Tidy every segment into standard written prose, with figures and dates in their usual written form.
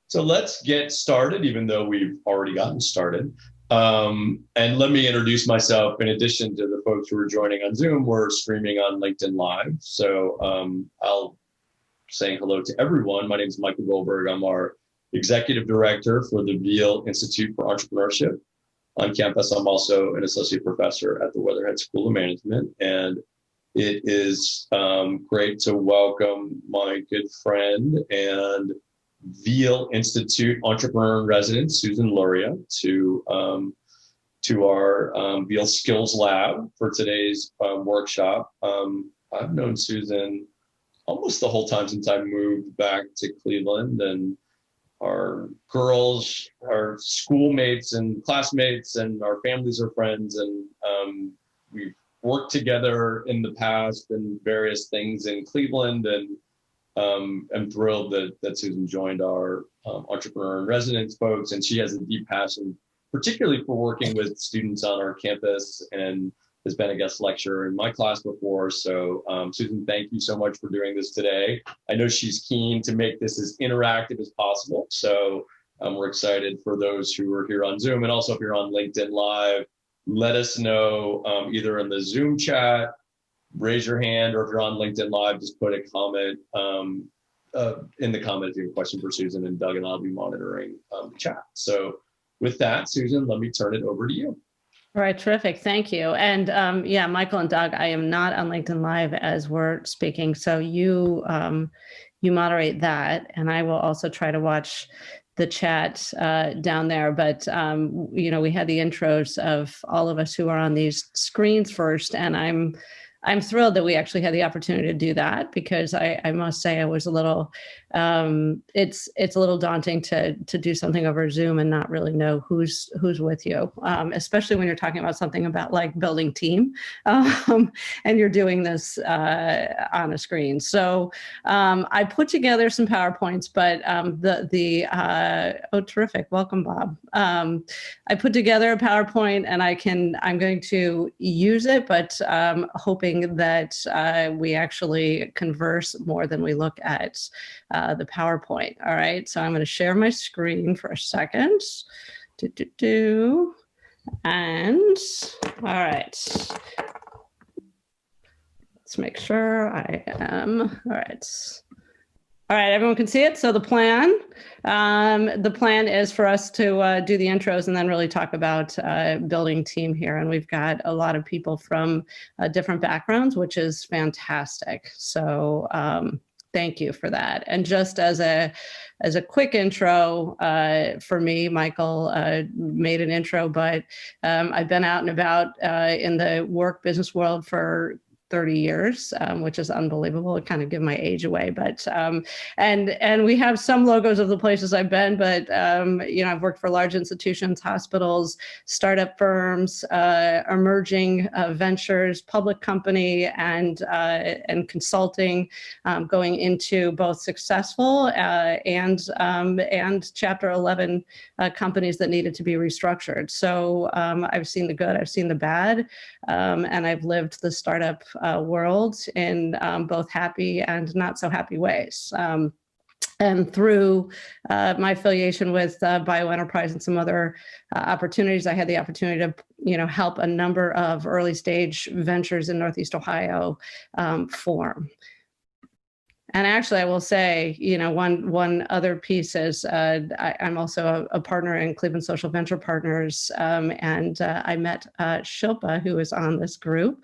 So let's get started, even though we've already gotten started. And let me introduce myself. In addition to the folks who are joining on Zoom, we're streaming on LinkedIn Live. So I'll say hello to everyone. My name is Michael Goldberg. I'm our Executive Director for the Veale Institute for Entrepreneurship. On campus, I'm also an associate professor at the Weatherhead School of Management. And it is great to welcome my good friend and Veale Institute Entrepreneur in Residence, Susan Luria, to our Veale Skills Lab for today's workshop. I've known Susan almost the whole time since I moved back to Cleveland, and our girls, our schoolmates and classmates, and our families are friends, and we've worked together in the past in various things in Cleveland, and I'm thrilled that Susan joined our Entrepreneur in Residence folks, and she has a deep passion, particularly for working with students on our campus, and has been a guest lecturer in my class before. So Susan, thank you so much for doing this today. I know she's keen to make this as interactive as possible. So we're excited for those who are here on Zoom, and also if you're on LinkedIn Live, let us know either in the Zoom chat, raise your hand, or if you're on LinkedIn Live, just put a comment in the comments, you have a question for Susan, and Doug and I'll be monitoring the chat. So with that, Susan, let me turn it over to you. All right, terrific. Thank you. And yeah, Michael and Doug, I am not on LinkedIn Live as we're speaking, so you moderate that, and I will also try to watch the chat down there. But you know, we had the intros of all of us who are on these screens first, and I'm thrilled that we actually had the opportunity to do that, because I must say I was a little, it's a little daunting to do something over Zoom and not really know who's with you, especially when you're talking about something about like building team, and you're doing this on a screen. So I put together some PowerPoints, but oh, terrific. Welcome, Bob. I put together a PowerPoint, and I'm going to use it, but hoping that we actually converse more than we look at the PowerPoint. All right, so I'm going to share my screen for a second. And all right, let's make sure I am. All right. All right, everyone can see it. So the plan is for us to do the intros and then really talk about building team here. And we've got a lot of people from different backgrounds, which is fantastic. So thank you for that. And just as a quick intro for me, Michael made an intro, but I've been out and about in the work business world for 30 years, which is unbelievable. I kind of give my age away, but and we have some logos of the places I've been, but you know, I've worked for large institutions, hospitals, startup firms, emerging ventures, public company, and consulting, going into both successful and Chapter 11 companies that needed to be restructured. So I've seen the good, I've seen the bad, and I've lived the startup world in both happy and not so happy ways. And through my affiliation with BioEnterprise and some other opportunities, I had the opportunity to, you know, help a number of early stage ventures in Northeast Ohio form. And actually, I will say, you know, one other piece is I'm also a partner in Cleveland Social Venture Partners, and I met Shilpa, who is on this group,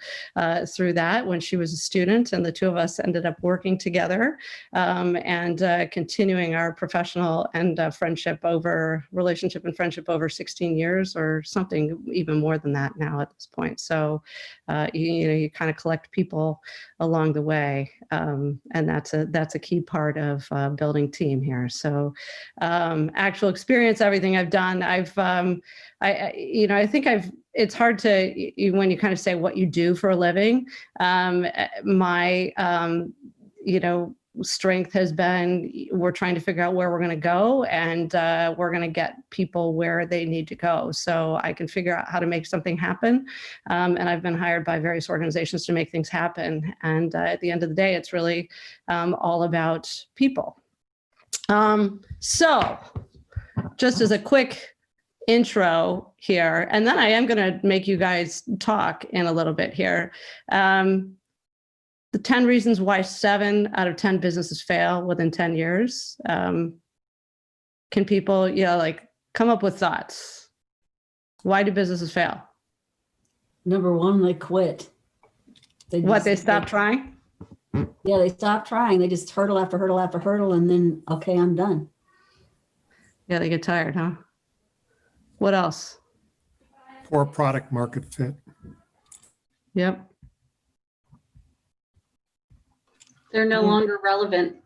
through that when she was a student, and the two of us ended up working together and continuing our professional and relationship and friendship over 16 years or something even more than that now at this point. So, you know, you kind of collect people along the way, and that's a key part of building team here. So actual experience, everything I've done, you know, I think it's hard to, when you kind of say what you do for a living, my, you know, strength has been, we're trying to figure out where we're going to go, and we're going to get people where they need to go. So I can figure out how to make something happen. And I've been hired by various organizations to make things happen. And at the end of the day, it's really all about people. So just as a quick intro here, and then I am going to make you guys talk in a little bit here. The 10 reasons why 7 out of 10 businesses fail within 10 years. Can people, like come up with thoughts? Why do businesses fail? Number one, they quit. They stop trying? Yeah, they stop trying. They just hurdle after hurdle after hurdle, and then, okay, I'm done. Yeah, they get tired, huh? What else? Poor product market fit. Yep. They're no longer relevant.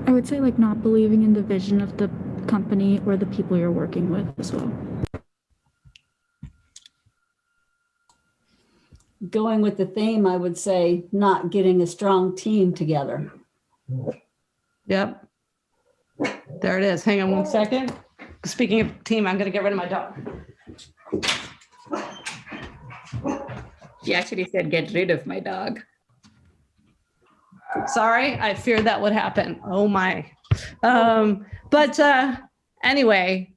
I would say like not believing in the vision of the company or the people you're working with as well. Going with the theme, I would say not getting a strong team together. Yep. There it is. Hang on one second. Speaking of team, I'm going to get rid of my dog. She actually said, get rid of my dog. Sorry, I feared that would happen. Oh my. Anyway,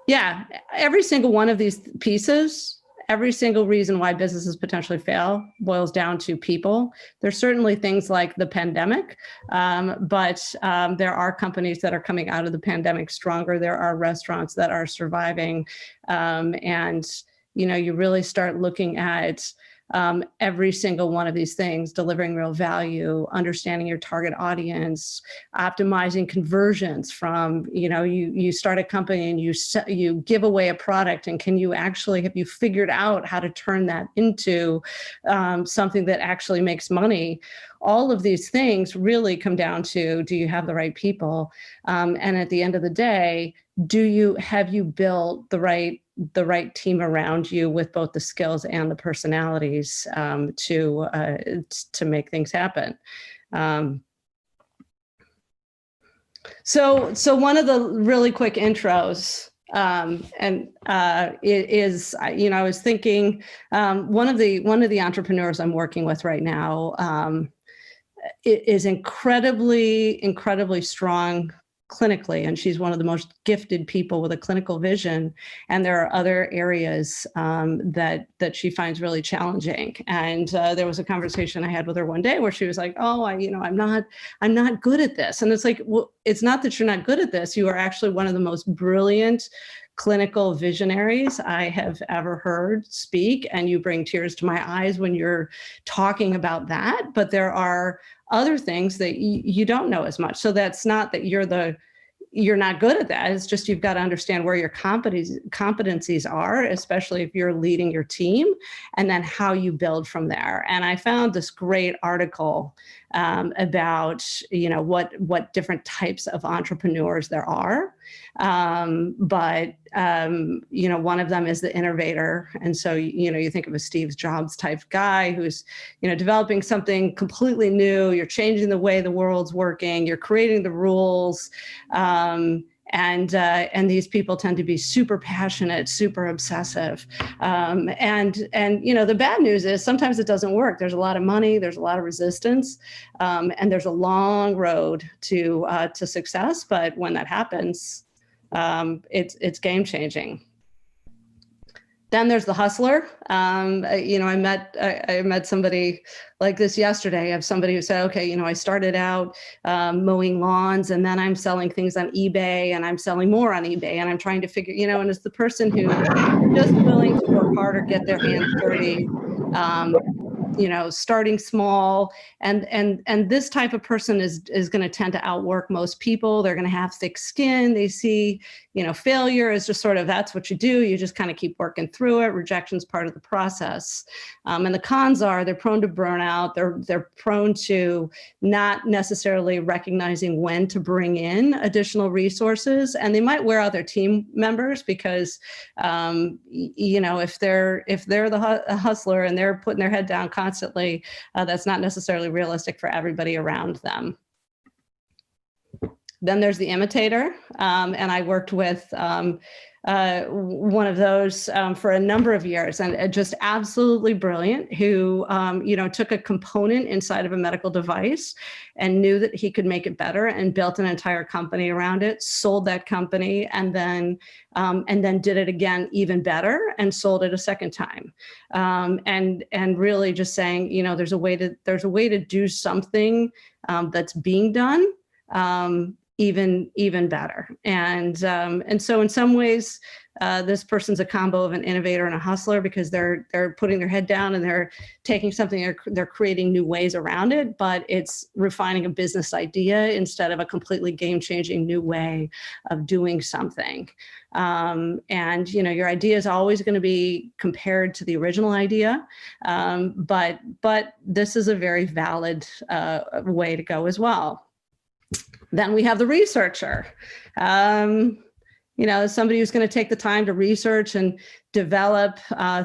yeah, every single one of these pieces, every single reason why businesses potentially fail boils down to people. There's certainly things like the pandemic, but there are companies that are coming out of the pandemic stronger. There are restaurants that are surviving. And, you really start looking at every single one of these things, delivering real value, understanding your target audience, optimizing conversions from, you start a company and you give away a product, and have you figured out how to turn that into something that actually makes money? All of these things really come down to, do you have the right people? And at the end of the day, have you built the right team around you with both the skills and the personalities to make things happen? So one of the really quick intros, I was thinking, one of the entrepreneurs I'm working with right now is incredibly strong clinically, and she's one of the most gifted people with a clinical vision. And there are other areas that she finds really challenging. And there was a conversation I had with her one day where she was like, "Oh, I'm not good at this." And it's like, well, it's not that you're not good at this. You are actually one of the most brilliant clinical visionaries I have ever heard speak, and you bring tears to my eyes when you're talking about that. But there are other things that you don't know as much. So that's not that you're not good at that. It's just, you've got to understand where your competencies are, especially if you're leading your team, and then how you build from there. And I found this great article about, what different types of entrepreneurs there are. One of them is the innovator. And so, you think of a Steve Jobs type guy who's, developing something completely new. You're changing the way the world's working. You're creating the rules. And these people tend to be super passionate, super obsessive. The bad news is sometimes it doesn't work. There's a lot of money, there's a lot of resistance, and there's a long road to success. But when that happens, it's game changing. Then there's the hustler. I met somebody like this yesterday. I have somebody who said, okay, I started out mowing lawns, and then I'm selling things on eBay, and I'm selling more on eBay, and I'm trying to figure, and it's the person who's just willing to work hard or get their hands dirty, starting small. And this type of person is going to tend to outwork most people. They're going to have thick skin. They see, failure is just sort of, that's what you do. You just kind of keep working through it. Rejection's part of the process. And the cons are they're prone to burnout. They're prone to not necessarily recognizing when to bring in additional resources. And they might wear out their team members because, if they're the hustler and they're putting their head down constantly, that's not necessarily realistic for everybody around them. Then there's the Imitator, and I worked with one of those for a number of years, and just absolutely brilliant, who took a component inside of a medical device and knew that he could make it better and built an entire company around it, sold that company, and then did it again even better and sold it a second time, and really just saying, there's a way to do something that's being done even better. And so in some ways, this person's a combo of an innovator and a hustler, because they're putting their head down and they're taking something, they're creating new ways around it, but it's refining a business idea instead of a completely game-changing new way of doing something. And your idea is always going to be compared to the original idea, but this is a very valid way to go as well. Then we have the researcher, somebody who's going to take the time to research and develop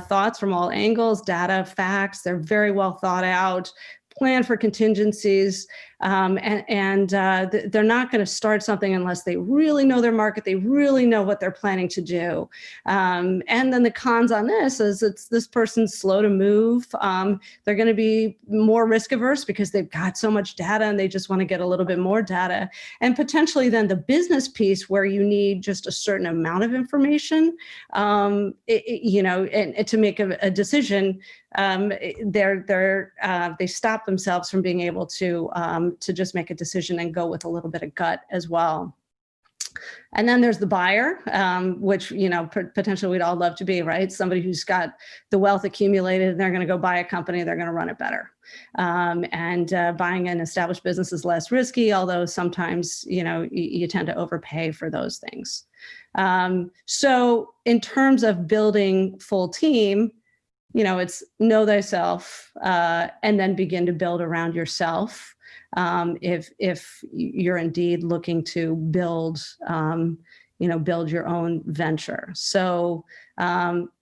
thoughts from all angles, data, facts. They're very well thought out, plan for contingencies, and they're not going to start something unless they really know their market, they really know what they're planning to do. And then the cons on this is this person's slow to move. They're going to be more risk averse because they've got so much data and they just want to get a little bit more data. And potentially then the business piece, where you need just a certain amount of information, and to make a decision, they stop themselves from being able to just make a decision and go with a little bit of gut as well. And then there's the buyer, which, potentially we'd all love to be, right? Somebody who's got the wealth accumulated and they're going to go buy a company, they're going to run it better. And buying an established business is less risky, although sometimes, you tend to overpay for those things. So in terms of building full team, it's know thyself, and then begin to build around yourself. If you're indeed looking to build your own venture. So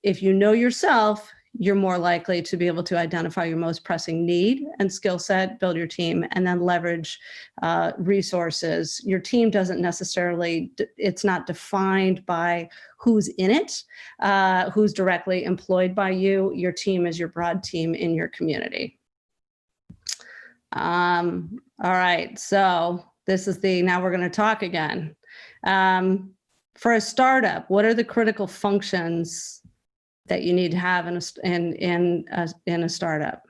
if you know yourself, you're more likely to be able to identify your most pressing need and skill set, build your team, and then leverage resources. Your team doesn't necessarily, it's not defined by who's in it, who's directly employed by you. Your team is your broad team in your community. All right, so this is now we're going to talk again. For a startup, what are the critical functions that you need to have in a startup?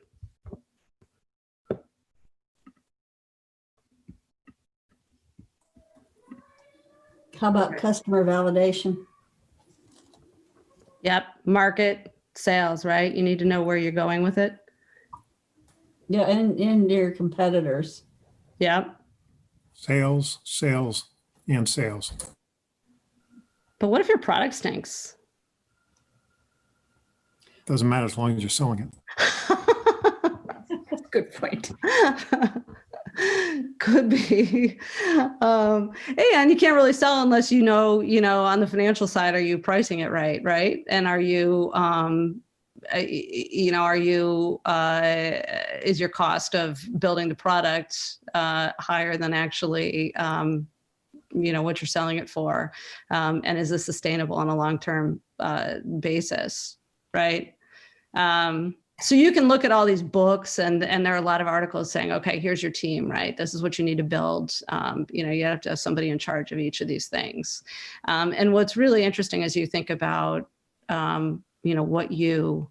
How about customer validation? Yep, market, sales, right? You need to know where you're going with it. Yeah, and your competitors. Yep. Sales, and sales. But what if your product stinks? Doesn't matter as long as you're selling it. Good point. Could be. And you can't really sell unless on the financial side, are you pricing it right? And are you, is your cost of building the product higher than actually, what you're selling it for? And is this sustainable on a long-term basis, right? So you can look at all these books and there are a lot of articles saying, okay, here's your team, right? This is what you need to build. You have to have somebody in charge of each of these things. And what's really interesting as you think about, what you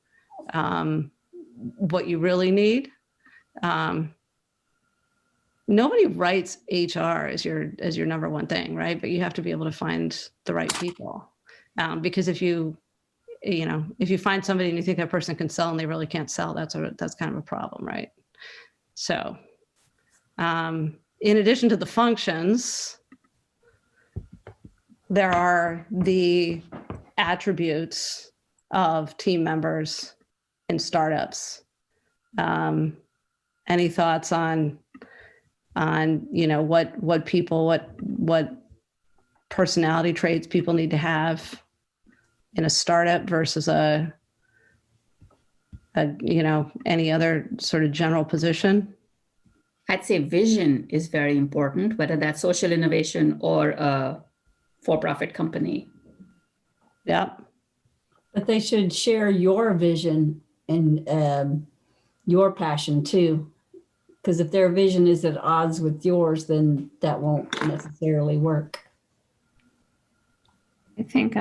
really need. Nobody writes HR as your number one thing, right? But you have to be able to find the right people. Because if you find somebody and you think that person can sell and they really can't sell, that's kind of a problem, right? So, in addition to the functions, there are the attributes of team members in startups. Any thoughts on what personality traits people need to have in a startup versus any other sort of general position? I'd say vision is very important, whether that's social innovation or a for-profit company. Yep. But they should share your vision and your passion too. Because if their vision is at odds with yours, then that won't necessarily work. I think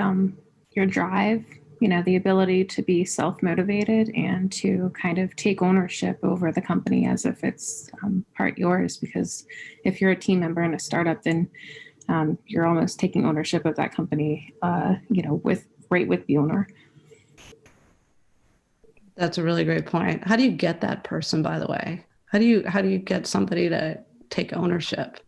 your drive, the ability to be self-motivated and to kind of take ownership over the company as if it's part yours. Because if you're a team member in a startup, then you're almost taking ownership of that company, with the owner. That's a really great point. How do you get that person, by the way? How do you get somebody to take ownership?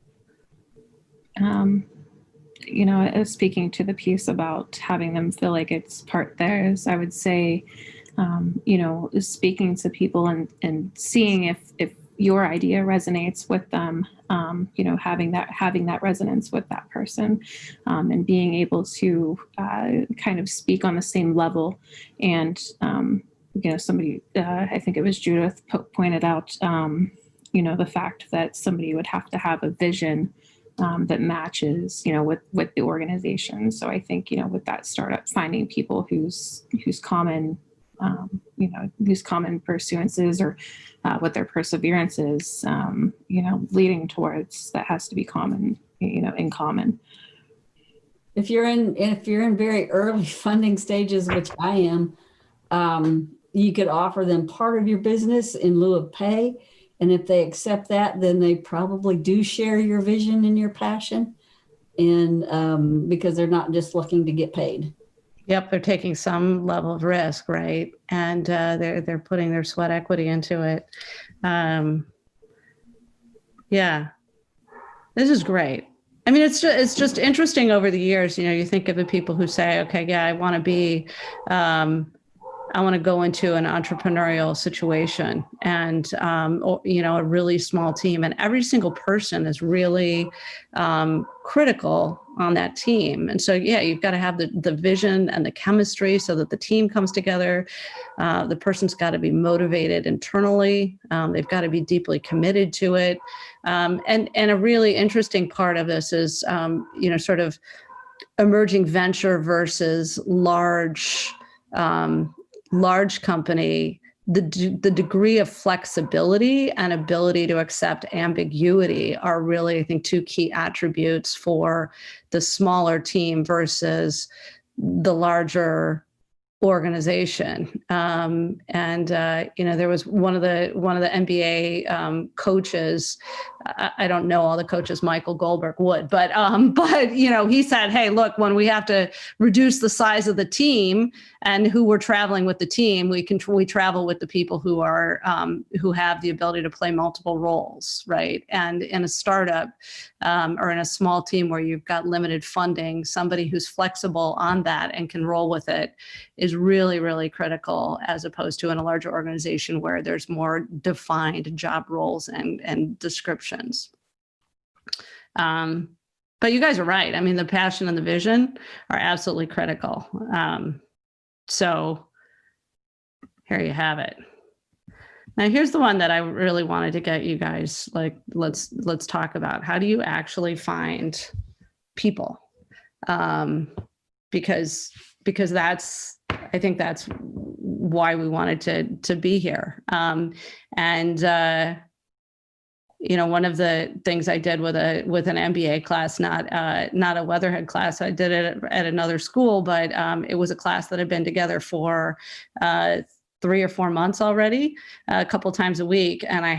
Speaking to the piece about having them feel like it's part theirs, I would say, speaking to people and seeing if your idea resonates with them, having that resonance with that person, and being able to kind of speak on the same level. And, somebody, I think it was Judith pointed out, the fact that somebody would have to have a vision that matches, with the organization. So I think, with that startup, finding people whose common, whose common pursuances or what their perseverance is, leading towards, that has to be common, in common. If you're in very early funding stages, which I am, you could offer them part of your business in lieu of pay. And if they accept that, then they probably do share your vision and your passion. And because they're not just looking to get paid. Yep, they're taking some level of risk, right? And they're putting their sweat equity into it. Yeah, this is great. I mean, it's just interesting over the years. You think of the people who say, okay, yeah, I want to go into an entrepreneurial situation and, a really small team, and every single person is really critical on that team. And so, yeah, you've got to have the vision and the chemistry so that the team comes together. The person's got to be motivated internally. They've got to be deeply committed to it. And a really interesting part of this is, sort of emerging venture versus large company, the degree of flexibility and ability to accept ambiguity are really, I think, two key attributes for the smaller team versus the larger organization. There was one of the MBA coaches. I don't know all the coaches, Michael Goldberg would, but he said, hey, look, when we have to reduce the size of the team and who we're traveling with the team, we travel with the people who are who have the ability to play multiple roles, right? And in a startup or in a small team where you've got limited funding, somebody who's flexible on that and can roll with it is really, really critical, as opposed to in a larger organization where there's more defined job roles and descriptions. But you guys are right. I mean, the passion and the vision are absolutely critical. So here you have it. Now, here's the one that I really wanted to get you guys, let's talk about. How do you actually find people? Because I think that's why we wanted to be here. One of the things I did with an MBA class, not a Weatherhead class, I did it at another school, but it was a class that had been together for 3 or 4 months already, a couple times a week. And I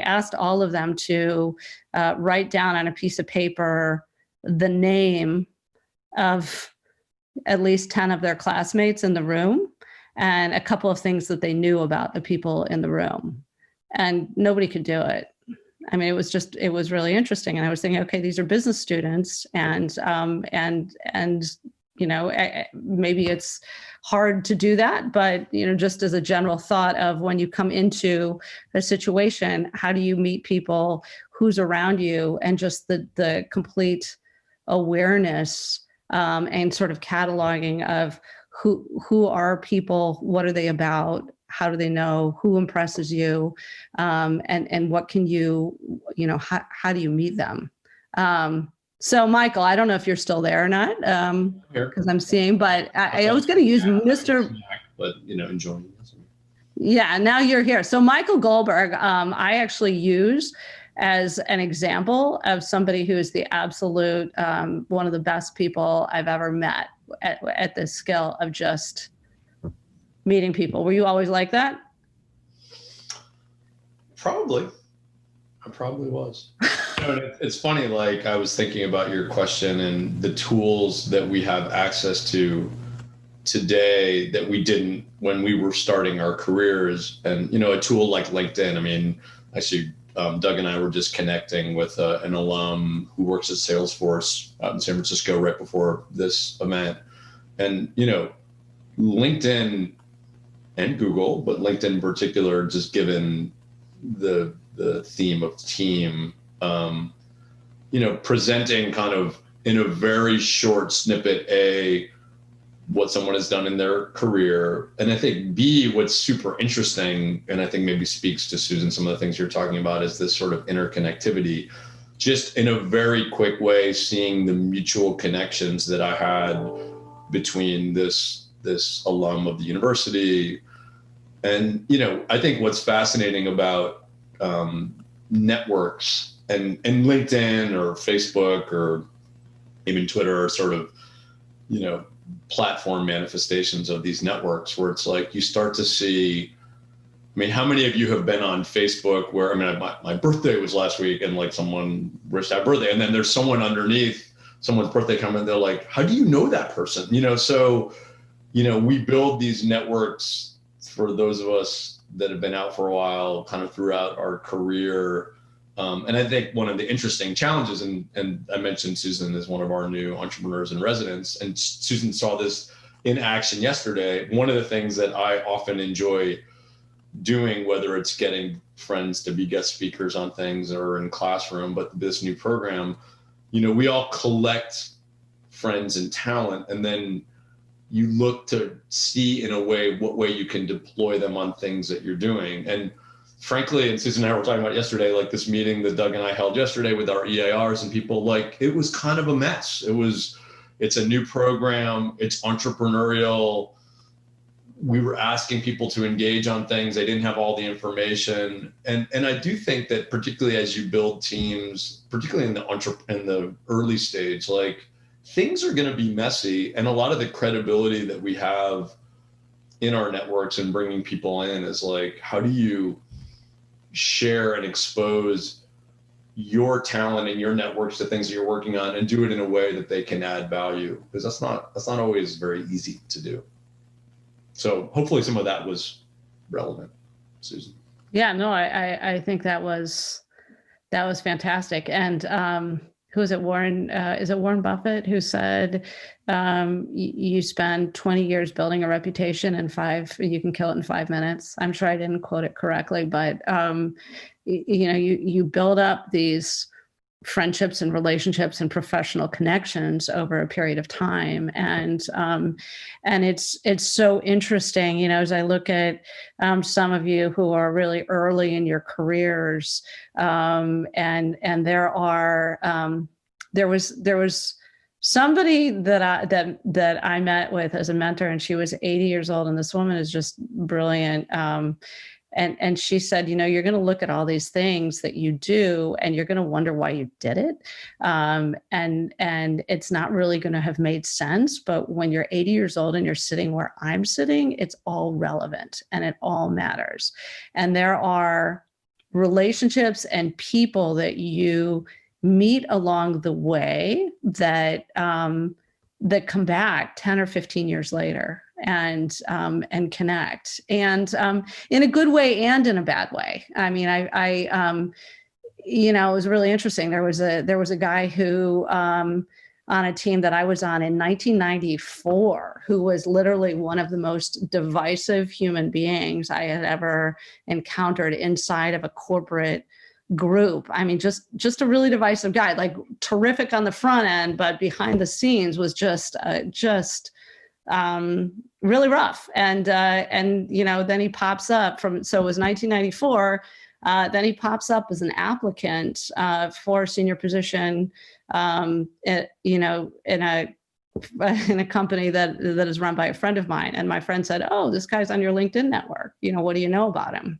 asked all of them to write down on a piece of paper the name of at least 10 of their classmates in the room and a couple of things that they knew about the people in the room. And nobody could do it. I mean, it was really interesting. And I was thinking, okay, these are business students and maybe it's hard to do that, but, just as a general thought of when you come into a situation, how do you meet people, who's around you, and just the complete awareness and sort of cataloging of who are people, what are they about, how do they know? Who impresses you? And what can you know, how do you meet them? So Michael, I don't know if you're still there or not, because I'm seeing, but I was going to use Mr. But, you know, enjoying this. Yeah, now you're here. So Michael Goldberg, I actually use as an example of somebody who is the absolute, one of the best people I've ever met at this skill of just meeting people. Were you always like that? Probably. I probably was. You know, it's funny, like I was thinking about your question and the tools that we have access to today that we didn't when we were starting our careers. And, you know, a tool like LinkedIn, I mean, actually, Doug and I were just connecting with an alum who works at Salesforce out in San Francisco right before this event. And, you know, LinkedIn and Google, but LinkedIn in particular, just given the theme of team, you know, presenting kind of in a very short snippet, what someone has done in their career. And I think B, what's super interesting, and I think maybe speaks to Susan, some of the things you're talking about is this sort of interconnectivity, just in a very quick way, seeing the mutual connections that I had between this alum of the university. And, you know, I think what's fascinating about networks and LinkedIn or Facebook or even Twitter are sort of, you know, platform manifestations of these networks where it's like you start to see, I mean, how many of you have been on Facebook where, I mean, my birthday was last week and like someone wished happy birthday, and then there's someone underneath someone's birthday comment, they're like, how do you know that person? You know, so, you know, we build these networks for those of us that have been out for a while, kind of throughout our career. And I think one of the interesting challenges, and I mentioned Susan is one of our new entrepreneurs in residence, and Susan saw this in action yesterday. One of the things that I often enjoy doing, whether it's getting friends to be guest speakers on things or in classroom, but this new program, you know, we all collect friends and talent, and then you look to see in a way what way you can deploy them on things that you're doing. And frankly, and Susan and I were talking about yesterday, like this meeting that Doug and I held yesterday with our EARs and people, like it was kind of a mess. It's a new program, it's entrepreneurial. We were asking people to engage on things. They didn't have all the information. And I do think that particularly as you build teams, particularly in the early stage, like things are going to be messy. And a lot of the credibility that we have in our networks and bringing people in is like, how do you share and expose your talent and your networks to things that you're working on and do it in a way that they can add value? Because that's not always very easy to do. So hopefully some of that was relevant, Susan. Yeah, no, I think that was fantastic. And who is it? Warren, is it Warren Buffett who said, you spend 20 years building a reputation and you can kill it in 5 minutes. I'm sure I didn't quote it correctly, but you know, you build up these friendships and relationships and professional connections over a period of time. And it's so interesting, you know, as I look at some of you who are really early in your careers, and there was somebody that I met with as a mentor, and she was 80 years old, and this woman is just brilliant. And she said, you know, you're going to look at all these things that you do and you're going to wonder why you did it. And it's not really going to have made sense. But when you're 80 years old and you're sitting where I'm sitting, it's all relevant and it all matters. And there are relationships and people that you meet along the way that come back 10 or 15 years later and connect, and in a good way and in a bad way. I mean, I you know, it was really interesting. There was a guy who on a team that I was on in 1994 who was literally one of the most divisive human beings I had ever encountered inside of a corporate group. I mean, just a really divisive guy, like terrific on the front end, but behind the scenes was just really rough. And then he pops up so it was 1994. Then he pops up as an applicant for a senior position, in a company that is run by a friend of mine. And my friend said, "Oh, this guy's on your LinkedIn network. What do you know about him?"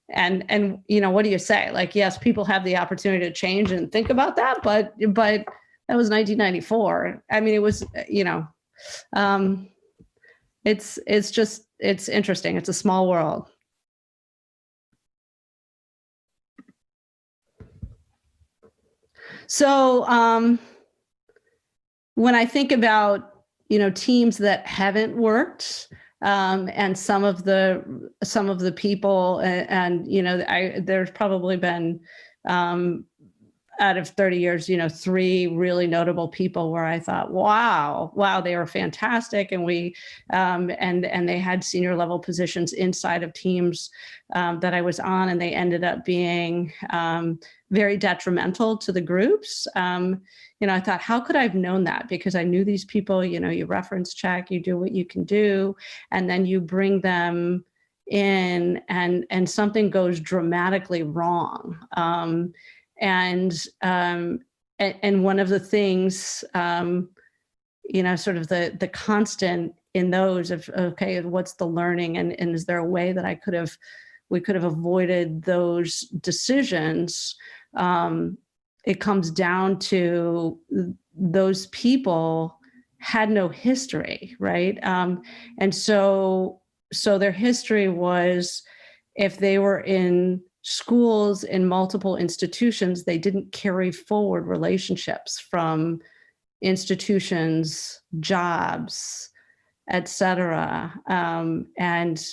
And what do you say? Like, yes, people have the opportunity to change and think about that, but that was 1994. I mean, it was, it's interesting. It's a small world. So when I think about, teams that haven't worked, and some of the people, there's probably been, out of 30 years, 3 really notable people where I thought, wow, they were fantastic. And and they had senior level positions inside of teams that I was on, and they ended up being very detrimental to the groups. I thought, how could I have known that? Because I knew these people, you reference check, you do what you can do, and then you bring them in and something goes dramatically wrong. And one of the things, sort of the constant in those of, okay, what's the learning, and is there a way that we could have avoided those decisions? It comes down to those people had no history, right? And so their history was, if they were in schools in multiple institutions, they didn't carry forward relationships from institutions, jobs, et cetera. And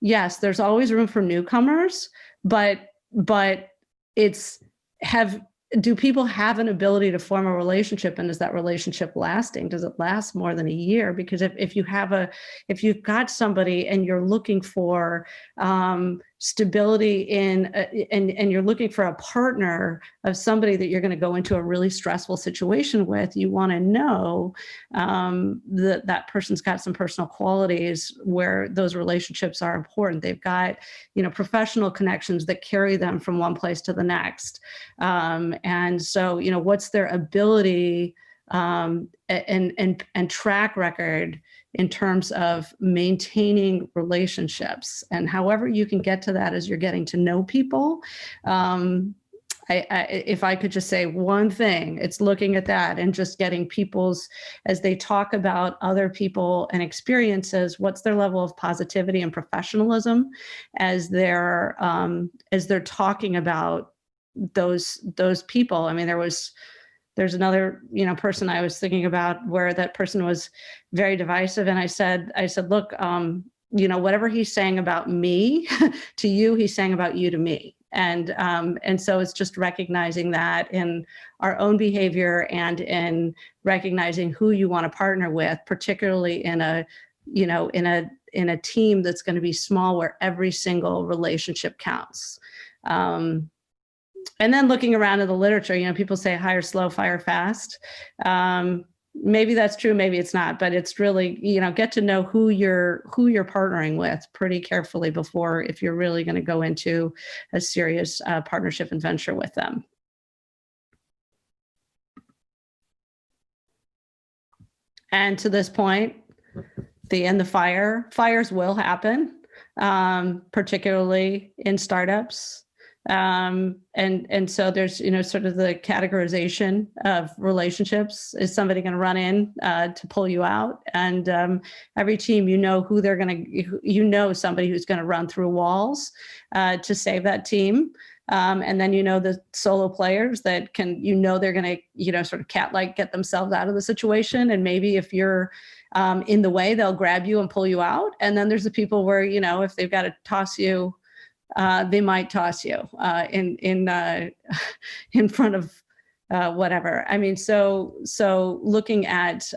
yes, there's always room for newcomers, but do people have an ability to form a relationship, and is that relationship lasting? Does it last more than a year? Because if you've got somebody and you're looking for stability and you're looking for a partner of somebody that you're going to go into a really stressful situation with, you want to know that person's got some personal qualities where those relationships are important. They've got, professional connections that carry them from one place to the next. And so, what's their ability and track record in terms of maintaining relationships, and however you can get to that as you're getting to know people. If I could just say one thing, it's looking at that and just getting people's, as they talk about other people and experiences, what's their level of positivity and professionalism as they're talking about those people. I mean, there's another, person I was thinking about where that person was very divisive. And I said, look, whatever he's saying about me to you, he's saying about you to me. And so it's just recognizing that in our own behavior and in recognizing who you want to partner with, particularly in a team that's going to be small, where every single relationship counts. And then looking around in the literature, people say hire slow, fire fast. Maybe that's true, maybe it's not, but it's really, get to know who you're partnering with pretty carefully before, if you're really going to go into a serious partnership and venture with them. And to this point, the fires will happen, particularly in startups. And so there's, sort of the categorization of relationships. Is somebody going to run in to pull you out? And every team, who they're going to, somebody who's going to run through walls to save that team. And then, the solo players that can, they're going to, sort of cat-like get themselves out of the situation. And maybe if you're in the way, they'll grab you and pull you out. And then there's the people where, if they've got to toss you, they might toss you in front of whatever. I mean, so looking at,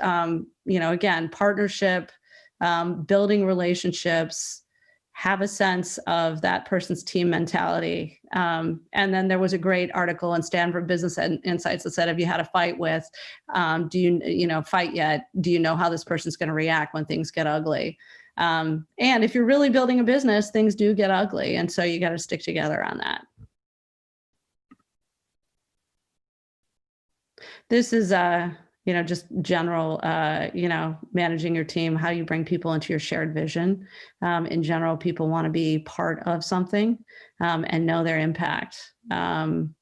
again, partnership, building relationships, have a sense of that person's team mentality. And then there was a great article in Stanford Business Insights that said, have you had a fight with, do you fight yet? Do you know how this person's going to react when things get ugly? And if you're really building a business, things do get ugly. And so you got to stick together on that. This is, just general, managing your team, how you bring people into your shared vision. In general, people want to be part of something and know their impact, and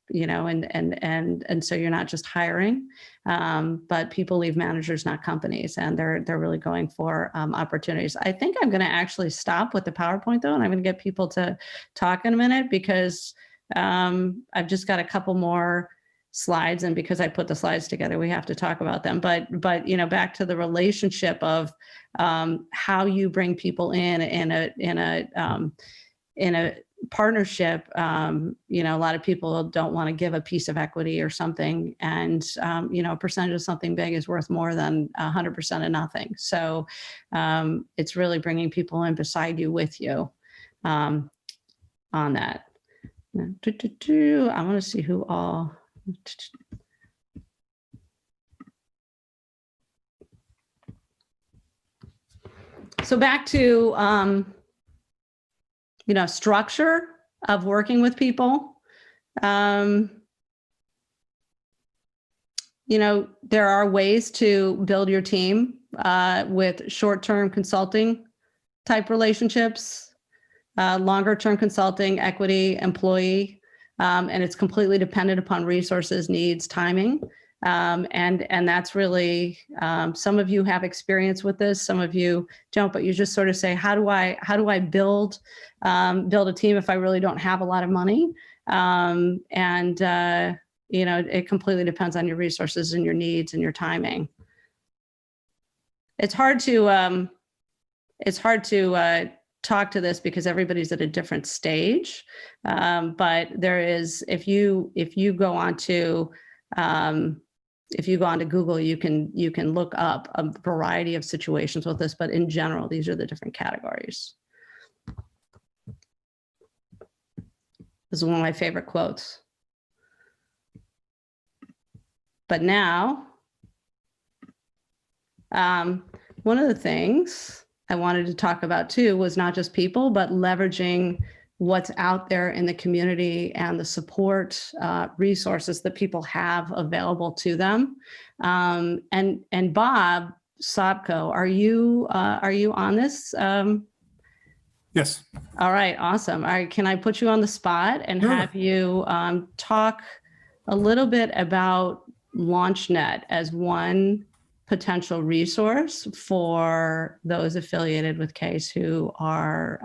so you're not just hiring, but people leave managers, not companies, and they're really going for opportunities. I think I'm going to actually stop with the PowerPoint though, and I'm going to get people to talk in a minute because I've just got a couple more slides, and because I put the slides together, we have to talk about them. But back to the relationship of how you bring people in a partnership. A lot of people don't want to give a piece of equity or something, and a percentage of something big is worth more than 100% of nothing. So it's really bringing people in beside you, with you, on that. I want to see who all. So back to, structure of working with people. There are ways to build your team with short-term consulting type relationships, longer-term consulting, equity, employee. And it's completely dependent upon resources, needs, timing. And that's really, some of you have experience with this, some of you don't, but you just sort of say, how do I build a team if I really don't have a lot of money? It completely depends on your resources and your needs and your timing. It's hard to talk to this because everybody's at a different stage. But there is, if you go onto Google, you can look up a variety of situations with this, but in general, these are the different categories. This is one of my favorite quotes. But now, one of the things I wanted to talk about too was not just people, but leveraging what's out there in the community and the support resources that people have available to them. And Bob Sobko, are you on this? Yes. All right, awesome. All right, can I put you on the spot and have you talk a little bit about Launchnet as one potential resource for those affiliated with CASE who are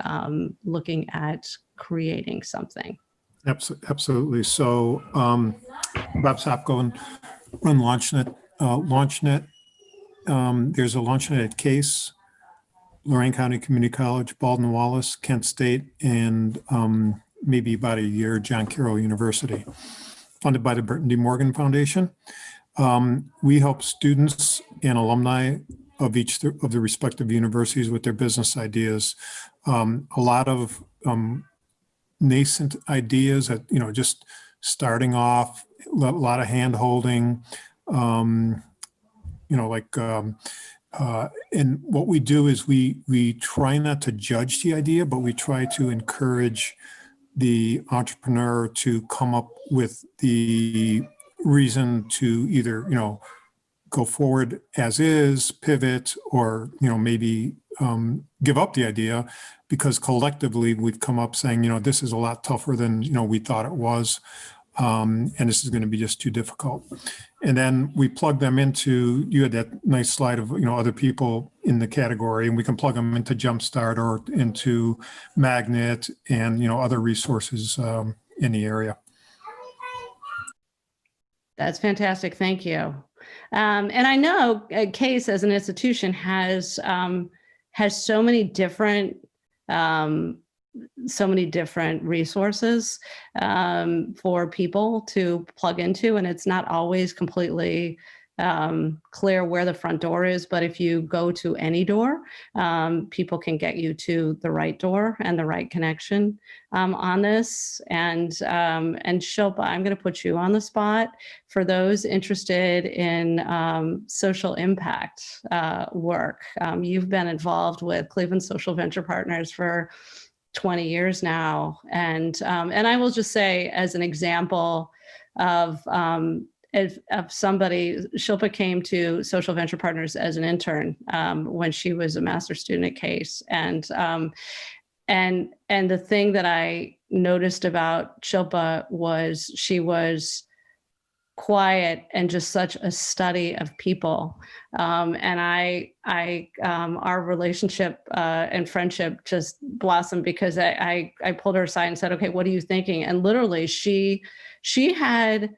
looking at creating something? Absolutely. So Bob Sopko and run Launchnet. There's a Launchnet at CASE, Lorraine County Community College, Baldwin Wallace, Kent State, and maybe about a year, John Carroll University, funded by the Burton D. Morgan Foundation. We help students and alumni of each of the respective universities with their business ideas. A lot of nascent ideas that, just starting off, a lot of hand holding, and what we do is we try not to judge the idea, but we try to encourage the entrepreneur to come up with the reason to either, go forward as is, pivot, or, maybe give up the idea, because collectively we've come up saying, this is a lot tougher than, we thought it was. And this is going to be just too difficult. And then we plug them into, you had that nice slide of, other people in the category, and we can plug them into Jumpstart or into Magnet and, other resources in the area. That's fantastic. Thank you. And I know CASE as an institution has so many different resources for people to plug into, and it's not always completely clear where the front door is, but if you go to any door, people can get you to the right door and the right connection on this. And Shilpa, I'm going to put you on the spot for those interested in social impact work. You've been involved with Cleveland Social Venture Partners for 20 years now. And I will just say, as an example of somebody, Shilpa came to Social Venture Partners as an intern when she was a master's student at Case. And the thing that I noticed about Shilpa was she was quiet and just such a study of people. And our relationship and friendship just blossomed because I pulled her aside and said, okay, what are you thinking? And literally she had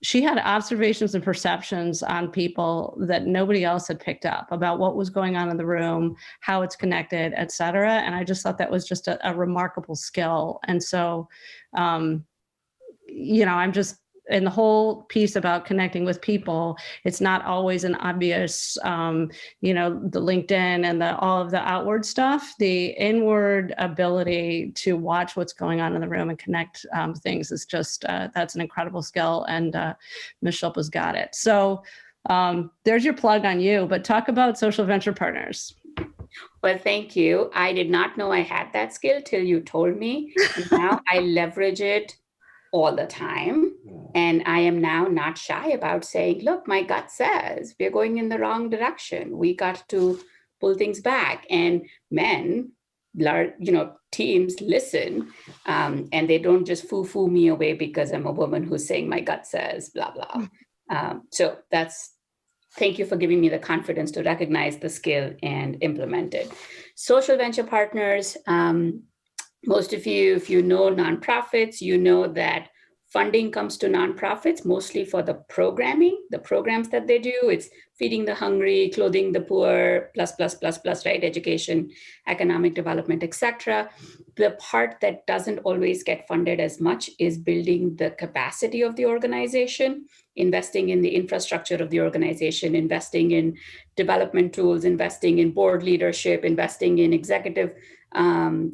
observations and perceptions on people that nobody else had picked up about what was going on in the room, how it's connected, et cetera. And I just thought that was just a remarkable skill. And so, I'm just, and the whole piece about connecting with people, it's not always an obvious, the LinkedIn and all of the outward stuff. The inward ability to watch what's going on in the room and connect things is just, that's an incredible skill. And Ms. Shilpa's got it. So there's your plug on you, but talk about Social Venture Partners. Well, thank you. I did not know I had that skill till you told me. Now I leverage it all the time. And I am now not shy about saying, look, my gut says we're going in the wrong direction. We got to pull things back. And men, teams listen, and they don't just foo-foo me away because I'm a woman who's saying my gut says, blah, blah. So thank you for giving me the confidence to recognize the skill and implement it. Social Venture Partners, most of you, if you know nonprofits, you know that funding comes to nonprofits mostly for the programs that they do. It's feeding the hungry, clothing the poor, plus, right? Education, economic development, etc. The part that doesn't always get funded as much is building the capacity of the organization, investing in the infrastructure of the organization, investing in development tools, investing in board leadership, investing in executive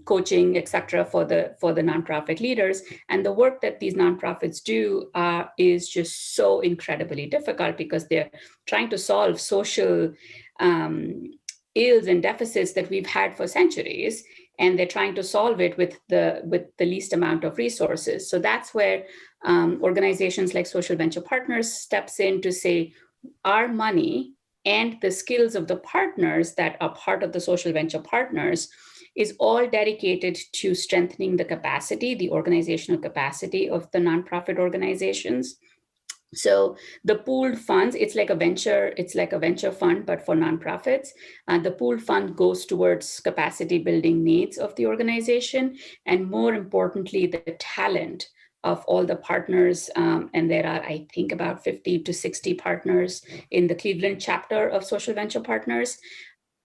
coaching, etc. for the nonprofit leaders. And the work that these nonprofits do is just so incredibly difficult because they're trying to solve social ills and deficits that we've had for centuries, and they're trying to solve it with the least amount of resources. So that's where organizations like Social Venture Partners steps in to say, our money and the skills of the partners that are part of the Social Venture Partners is all dedicated to strengthening the capacity, the organizational capacity of the nonprofit organizations. So the pooled funds, it's like a venture fund, but for nonprofits. The pooled fund goes towards capacity building needs of the organization, and more importantly, the talent of all the partners. And there are, I think, about 50 to 60 partners in the Cleveland chapter of Social Venture Partners.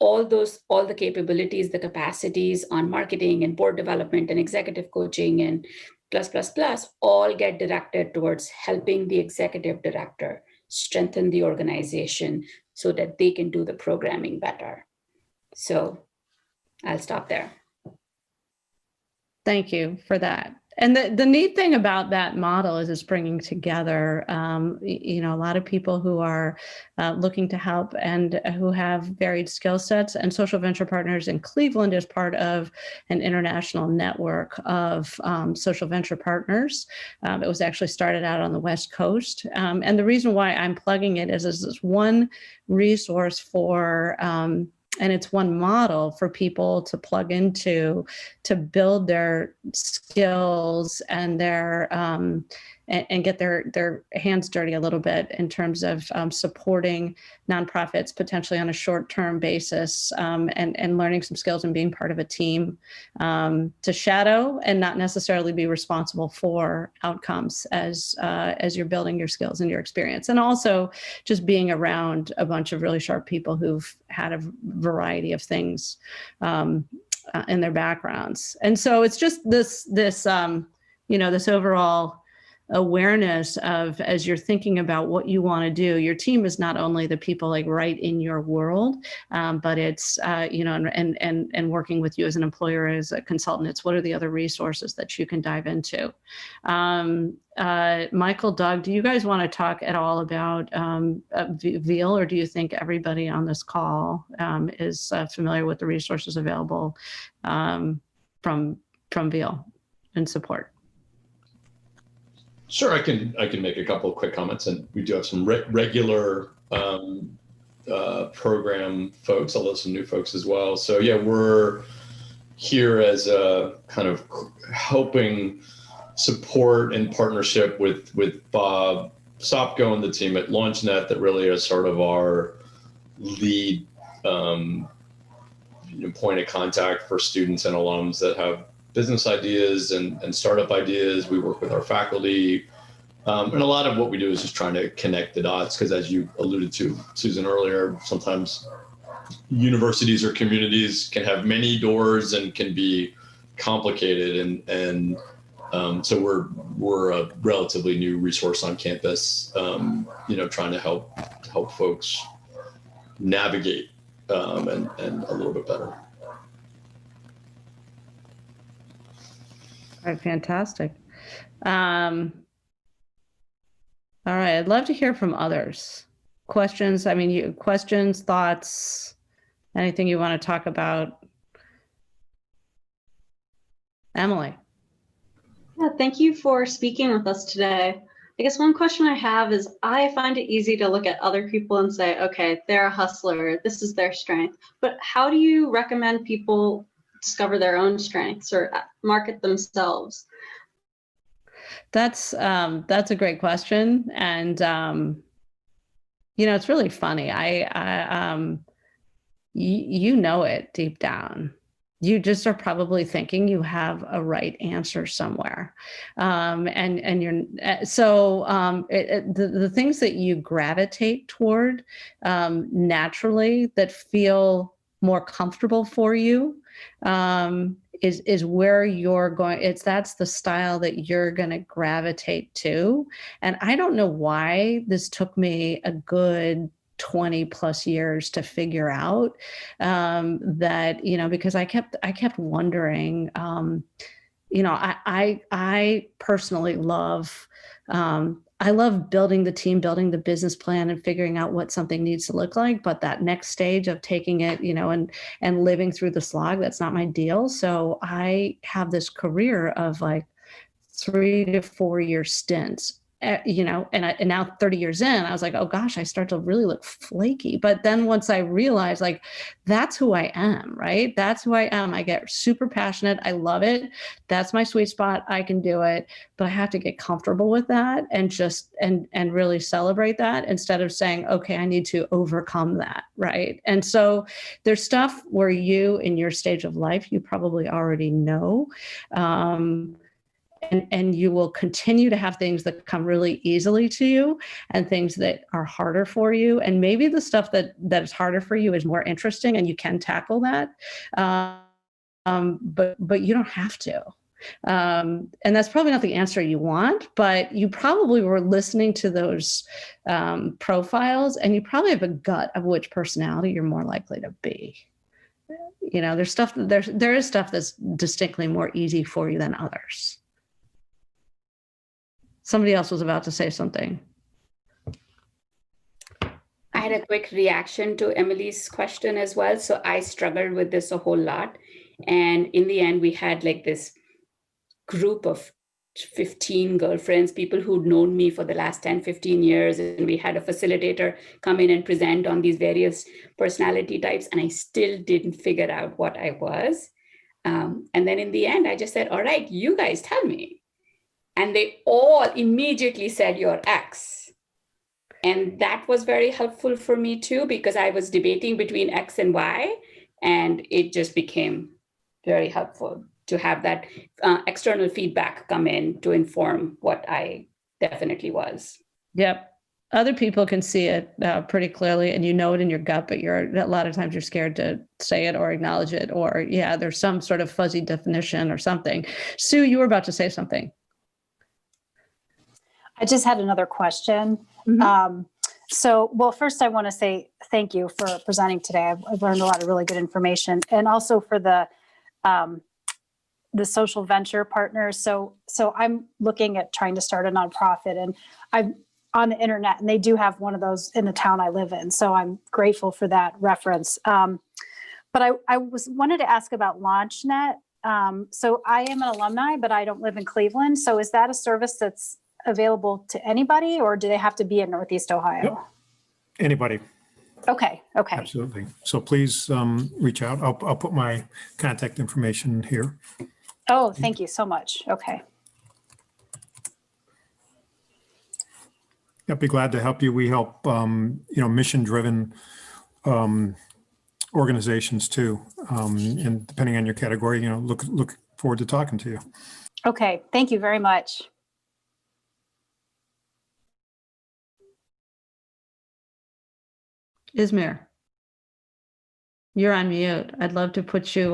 All the capabilities, the capacities on marketing and board development and executive coaching and plus, all get directed towards helping the executive director strengthen the organization so that they can do the programming better. So I'll stop there. Thank you for that. And the neat thing about that model is it's bringing together, a lot of people who are looking to help and who have varied skill sets. And Social Venture Partners in Cleveland is part of an international network of social venture partners. It was actually started out on the West Coast. And the reason why I'm plugging it is it's one resource for and it's one model for people to plug into to build their skills and their and get their hands dirty a little bit in terms of supporting nonprofits potentially on a short-term basis and learning some skills and being part of a team to shadow and not necessarily be responsible for outcomes as you're building your skills and your experience. And also just being around a bunch of really sharp people who've had a variety of things in their backgrounds. And so it's just this overall awareness of, as you're thinking about what you want to do, your team is not only the people like right in your world, but it's, and working with you as an employer, as a consultant, it's what are the other resources that you can dive into. Michael, Doug, do you guys want to talk at all about Veale, or do you think everybody on this call is familiar with the resources available from Veale and support? Sure, I can make a couple of quick comments, and we do have some regular program folks, although some new folks as well. So yeah, we're here as a kind of helping support and partnership with Bob Sopko and the team at Launchnet, that really is sort of our lead point of contact for students and alums that have business ideas and startup ideas. We work with our faculty. And a lot of what we do is just trying to connect the dots, because as you alluded to, Susan, earlier, sometimes universities or communities can have many doors and can be complicated. And so we're a relatively new resource on campus, trying to help folks navigate and a little bit better. All right, fantastic. All right, I'd love to hear from others. Questions, questions, thoughts, anything you want to talk about? Emily. Yeah, thank you for speaking with us today. I guess one question I have is, I find it easy to look at other people and say, okay, they're a hustler, this is their strength. But how do you recommend people discover their own strengths or market themselves? That's a great question. And, it's really funny. You know it deep down. You just are probably thinking you have a right answer somewhere. And you're, so the things that you gravitate toward naturally that feel more comfortable for you is where you're going. That's the style that you're going to gravitate to. And I don't know why this took me a good 20 plus years to figure out that, because I kept wondering, I personally love, I love building the team, building the business plan and figuring out what something needs to look like. But that next stage of taking it, and living through the slog, that's not my deal. So I have this career of like 3 to 4 year stints. And now 30 years in, I was like, oh gosh, I start to really look flaky. But then once I realized, like, that's who I am, right? That's who I am. I get super passionate. I love it. That's my sweet spot. I can do it, but I have to get comfortable with that and just, and really celebrate that instead of saying, okay, I need to overcome that, right? And so there's stuff where you, in your stage of life, you probably already know, and you will continue to have things that come really easily to you and things that are harder for you. And maybe the stuff that is harder for you is more interesting and you can tackle that. But you don't have to. And that's probably not the answer you want, but you probably were listening to those profiles and you probably have a gut of which personality you're more likely to be. There's stuff, there is stuff that's distinctly more easy for you than others. Somebody else was about to say something. I had a quick reaction to Emily's question as well. So I struggled with this a whole lot. And in the end, we had like this group of 15 girlfriends, people who'd known me for the last 10, 15 years. And we had a facilitator come in and present on these various personality types. And I still didn't figure out what I was. And then in the end, I just said, all right, you guys tell me. And they all immediately said, you're X. And that was very helpful for me too, because I was debating between X and Y. And it just became very helpful to have that external feedback come in to inform what I definitely was. Yep. Other people can see it pretty clearly and you know it in your gut, but a lot of times you're scared to say it or acknowledge it, or there's some sort of fuzzy definition or something. Sue, you were about to say something. I just had another question. Mhm. Well, first I want to say thank you for presenting today. I've learned a lot of really good information, and also for the social venture partners. So I'm looking at trying to start a nonprofit, and I'm on the internet, and they do have one of those in the town I live in. So I'm grateful for that reference. But I wanted to ask about Launchnet. So I am an alumni, but I don't live in Cleveland. So is that a service that's available to anybody, or do they have to be in Northeast Ohio? Yep. Anybody. Okay. Absolutely. So please reach out. I'll put my contact information here. Oh, thank you so much. Okay. I'd be glad to help you. We help, mission-driven organizations too. And depending on your category, look forward to talking to you. Okay. Thank you very much. Ismir, you're on mute. I'd love to put you,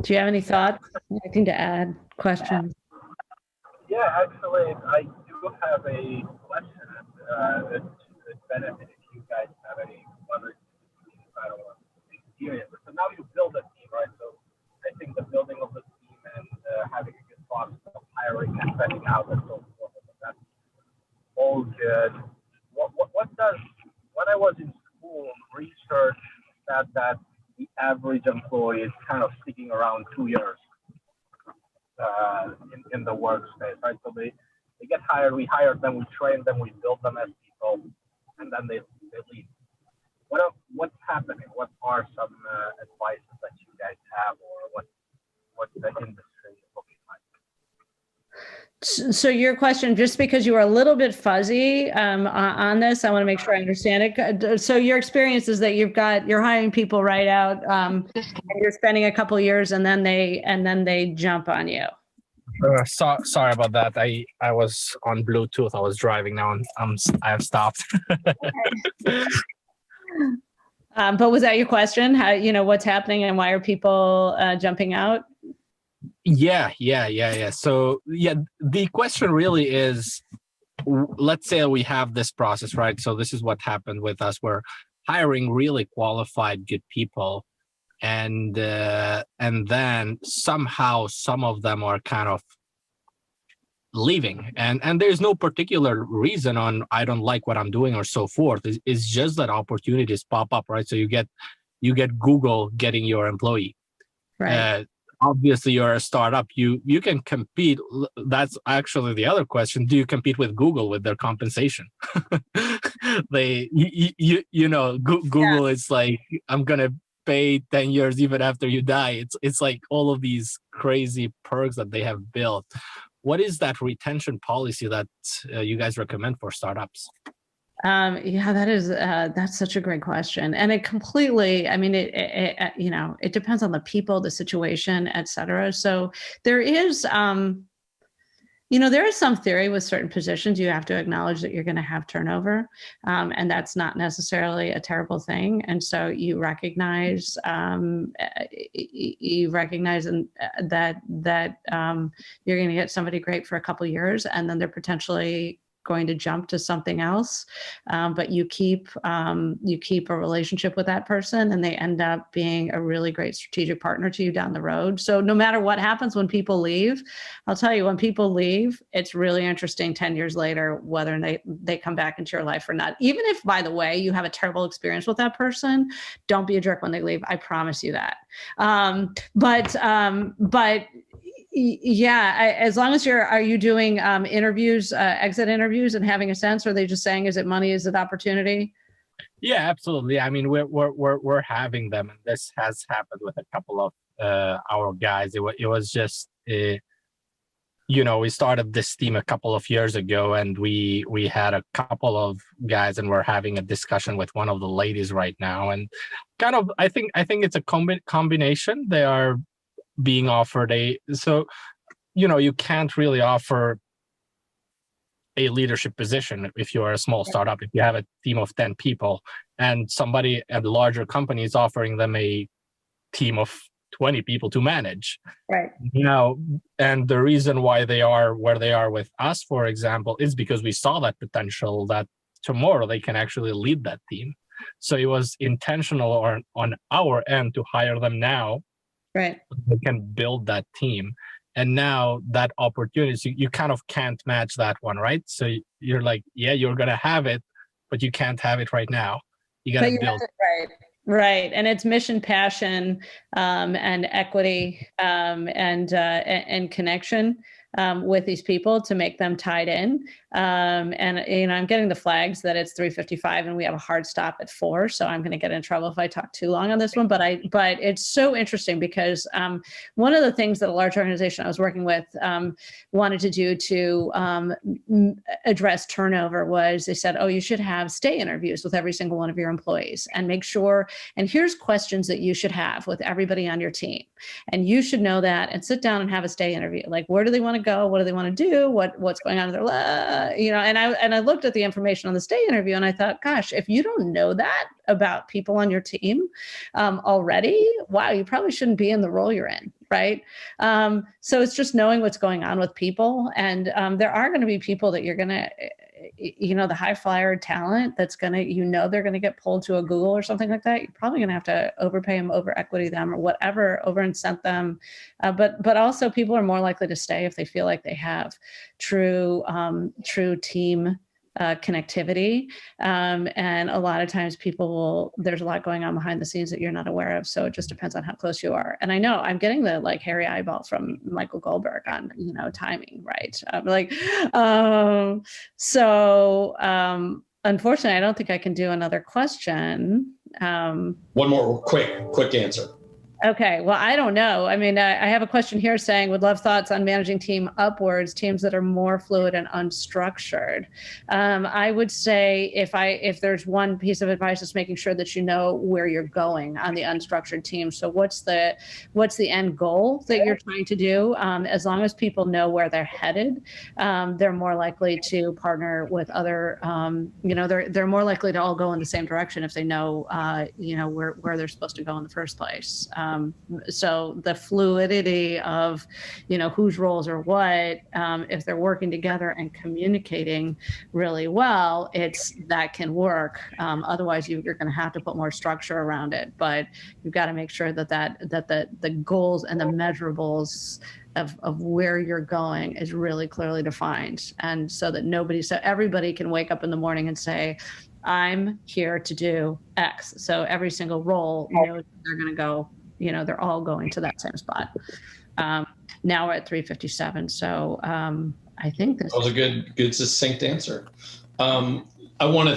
do you have any thoughts? Anything to add? Questions? Yeah, actually, I do have a question that benefit if you guys have any other, I don't know, experience. So now you build a team, right? So I think the building of the team and having a good process of hiring and setting out and so forth, that's all good. When I was in school, research said that the average employee is kind of sticking around 2 years in the workspace, right? So they get hired, we hire them, we train them, we build them as people, and then they leave. What's happening? What are some advices that you guys have, or what's the industry looking like? So your question, just because you were a little bit fuzzy on this, I want to make sure I understand it. So your experience is that you're hiring people right out, and you're spending a couple of years, and then they jump on you. Sorry about that. I was on Bluetooth. I was driving now, and I have stopped. But was that your question? How, what's happening and why are people jumping out? Yeah. So the question really is, let's say we have this process, right? So this is what happened with us. We're hiring really qualified, good people, and then somehow some of them are kind of leaving, and there's no particular reason on I don't like what I'm doing or so forth. It's just that opportunities pop up, right? So you get Google getting your employee. Right. Obviously, you're a startup. You can compete. That's actually the other question. Do you compete with Google with their compensation? Google is like, I'm gonna pay 10 years even after you die. It's like all of these crazy perks that they have built. What is that retention policy that you guys recommend for startups? That's such a great question. And it completely, it depends on the people, the situation, et cetera. So there is some theory with certain positions. You have to acknowledge that you're going to have turnover, and that's not necessarily a terrible thing. And so you recognize, that you're going to get somebody great for a couple of years, and then they're potentially going to jump to something else, but you keep a relationship with that person, and they end up being a really great strategic partner to you down the road. So no matter what happens when people leave, I'll tell you, when people leave, it's really interesting 10 years later whether they come back into your life or not. Even if, by the way, you have a terrible experience with that person, don't be a jerk when they leave. I promise you that. But yeah, as long as are you doing interviews, exit interviews, and having a sense, or are they just saying, is it money, is it opportunity? Yeah, absolutely. I mean, we're having them, and this has happened with a couple of our guys. It was just we started this team a couple of years ago, and we had a couple of guys, and we're having a discussion with one of the ladies right now, and kind of I think it's a combination. They are being offered you can't really offer a leadership position if you're a small startup. If you have a team of 10 people and somebody at a larger company is offering them a team of 20 people to manage. Right. Now, and the reason why they are where they are with us, for example, is because we saw that potential that tomorrow they can actually lead that team. So it was intentional on our end to hire them now. Right. They can build that team. And now that opportunity, you kind of can't match that one, right? So you're like, yeah, you're going to have it, but you can't have it right now. You got to build. Right. And it's mission, passion, and equity, and connection with these people to make them tied in. And, you know, I'm getting the flags that it's 3:55 and we have a hard stop at 4. So I'm going to get in trouble if I talk too long on this one. But it's so interesting because one of the things that a large organization I was working with wanted to do to address turnover was they said, oh, you should have stay interviews with every single one of your employees and make sure, and here's questions that you should have with everybody on your team. And you should know that and sit down and have a stay interview. Like, where do they want to go? What do they want to do? What's going on in their life? You know, and I looked at the information on the stay interview and I thought, gosh, if you don't know that about people on your team already, wow, you probably shouldn't be in the role you're in, right? So it's just knowing what's going on with people. And there are going to be people that you're going to, you know, the high flyer talent that's going to, you know, they're going to get pulled to a Google or something like that. You're probably going to have to overpay them, over equity them or whatever, over incent them. But also people are more likely to stay if they feel like they have true team connectivity. And a lot of times there's a lot going on behind the scenes that you're not aware of. So it just depends on how close you are. And I know I'm getting the like hairy eyeball from Michael Goldberg on, you know, timing, right? Unfortunately, I don't think I can do another question. One more quick answer. Okay. Well, I don't know. I mean, I have a question here saying, would love thoughts on managing team upwards, teams that are more fluid and unstructured. I would say if there's one piece of advice, it's making sure that you know where you're going on the unstructured team. So what's the end goal that you're trying to do? As long as people know where they're headed, they're more likely to partner with other, you know, they're more likely to all go in the same direction if they know, you know, where they're supposed to go in the first place. So the fluidity of, you know, whose roles are what, if they're working together and communicating really well, that can work. Otherwise, you're going to have to put more structure around it. But you've got to make sure that the goals and the measurables of where you're going is really clearly defined, and so that everybody can wake up in the morning and say, I'm here to do X. So every single role knows they're going to go. You know, they're all going to that same spot. Now we're at 3:57. So I think this was a good succinct answer. I want to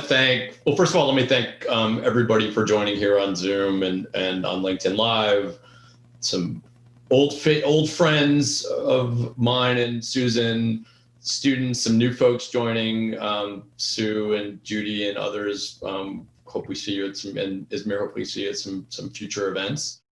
first of all, let me thank everybody for joining here on Zoom and on LinkedIn Live. Some old friends of mine and Susan, students, some new folks joining, Sue and Judy and others. Hope we see you and Ismail, hope we see you at some future events.